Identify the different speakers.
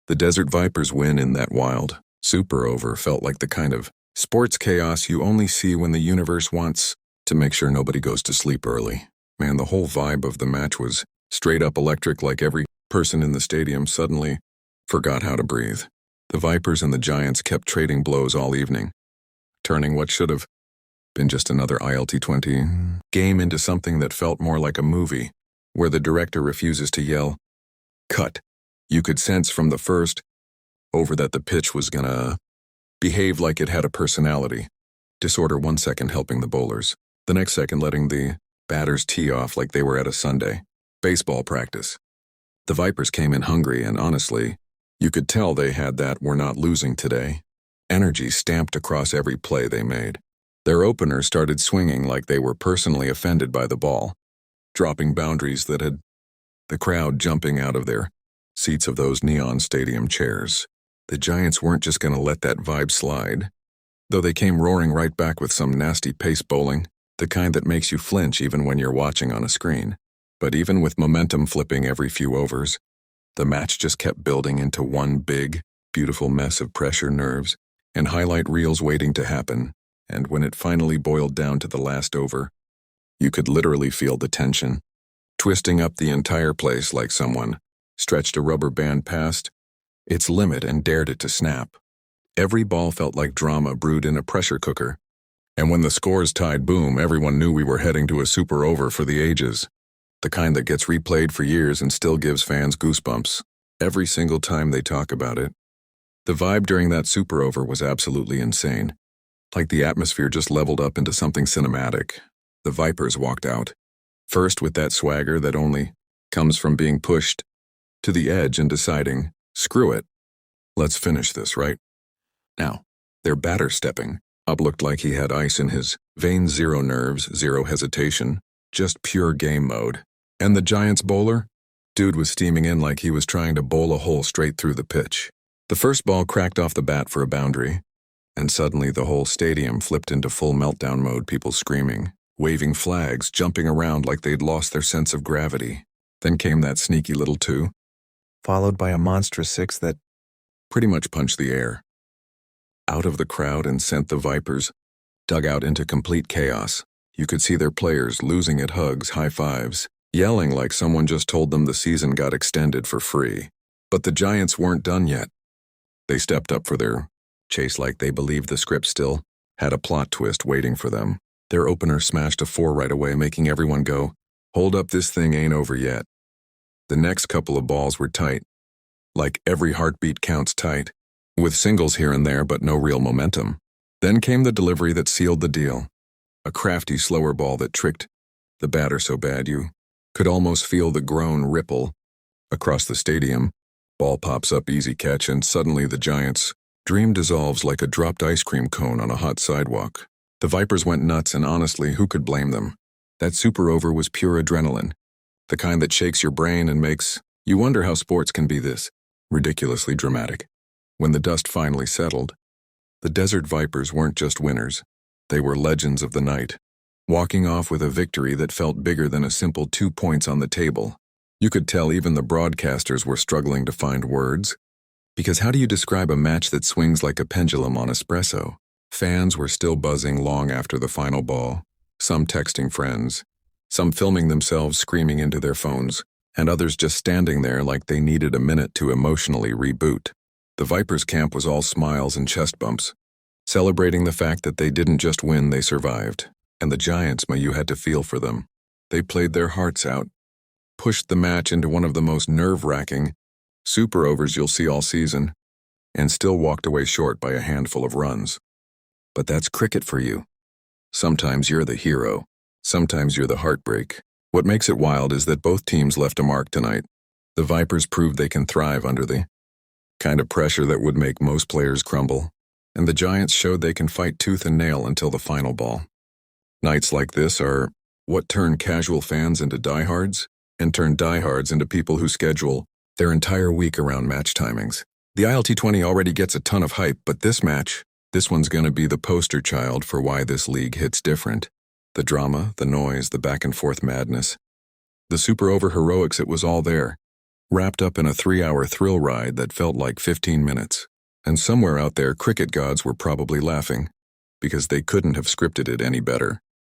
Speaker 1: The Desert Vipers win in that wild, super over felt like the kind of sports chaos you only see when the universe wants to make sure nobody goes to sleep early. Man, the whole vibe of the match was straight up electric, like every person in the stadium suddenly forgot how to breathe. The Vipers and the Giants kept trading blows all evening, turning what should have been just another ILT20 game into something that felt more like a movie, where the director refuses to yell, "Cut." You could sense from the first over that the pitch was gonna behave like it had a personality. Disorder 1 second helping the bowlers, the next second letting the batters tee off like they were at a Sunday baseball practice. The Vipers came in hungry, and honestly, you could tell they had that "we're not losing today" energy stamped across every play they made. Their opener started swinging like they were personally offended by the ball, dropping boundaries that had the crowd jumping out of their seats of those neon stadium chairs. The Giants weren't just going to let that vibe slide, though they came roaring right back with some nasty pace bowling, the kind that makes you flinch even when you're watching on a screen. But even with momentum flipping every few overs, the match just kept building into one big, beautiful mess of pressure, nerves, and highlight reels waiting to happen. And when it finally boiled down to the last over, you could literally feel the tension twisting up the entire place, like someone stretched a rubber band past its limit and dared it to snap. Every ball felt like drama brewed in a pressure cooker. And when the scores tied, boom, everyone knew we were heading to a super over for the ages. The kind that gets replayed for years and still gives fans goosebumps every single time they talk about it. The vibe during that super over was absolutely insane. Like the atmosphere just leveled up into something cinematic. The Vipers walked out, first with that swagger that only comes from being pushed to the edge and deciding, screw it, let's finish this right now. Their batter stepping up looked like he had ice in his veins, zero nerves, zero hesitation, just pure game mode. And the Giants bowler? Dude was steaming in like he was trying to bowl a hole straight through the pitch. The first ball cracked off the bat for a boundary, and suddenly the whole stadium flipped into full meltdown mode, people screaming, waving flags, jumping around like they'd lost their sense of gravity. Then came that sneaky little 2, followed by a monstrous 6 that pretty much punched the air out of the crowd and sent the Vipers dugout into complete chaos. You could see their players losing at hugs, high fives, yelling like someone just told them the season got extended for free. But the Giants weren't done yet. They stepped up for their chase like they believed the script still had a plot twist waiting for them. Their opener smashed a 4 right away, making everyone go, "Hold up, this thing ain't over yet." The next couple of balls were tight, like every heartbeat counts tight, with singles here and there but no real momentum. Then came the delivery that sealed the deal. A crafty, slower ball that tricked the batter so bad you could almost feel the groan ripple across the stadium. Ball pops up, easy catch, and suddenly the Giants' dream dissolves like a dropped ice cream cone on a hot sidewalk. The Vipers went nuts, and honestly, who could blame them? That super over was pure adrenaline, the kind that shakes your brain and makes you wonder how sports can be this ridiculously dramatic. When the dust finally settled, the Desert Vipers weren't just winners. They were legends of the night, walking off with a victory that felt bigger than a simple 2 points on the table. You could tell even the broadcasters were struggling to find words, because how do you describe a match that swings like a pendulum on espresso? Fans were still buzzing long after the final ball, some texting friends, some filming themselves screaming into their phones, and others just standing there like they needed a minute to emotionally reboot. The Vipers camp was all smiles and chest bumps, celebrating the fact that they didn't just win, they survived. And the Giants, you had to feel for them. They played their hearts out, pushed the match into one of the most nerve-wracking super overs you'll see all season, and still walked away short by a handful of runs. But that's cricket for you. Sometimes you're the hero, sometimes you're the heartbreak. What makes it wild is that both teams left a mark tonight. The Vipers proved they can thrive under the kind of pressure that would make most players crumble, and the Giants showed they can fight tooth and nail until the final ball. Nights like this are what turn casual fans into diehards, and turn diehards into people who schedule their entire week around match timings. The ILT20 already gets a ton of hype, but this one's gonna be the poster child for why this league hits different. The drama, the noise, the back and forth madness. The super over heroics, it was all there. wrapped up in a 3-hour thrill ride that felt like 15 minutes. And somewhere out there, cricket gods were probably laughing, because they couldn't have scripted it any better.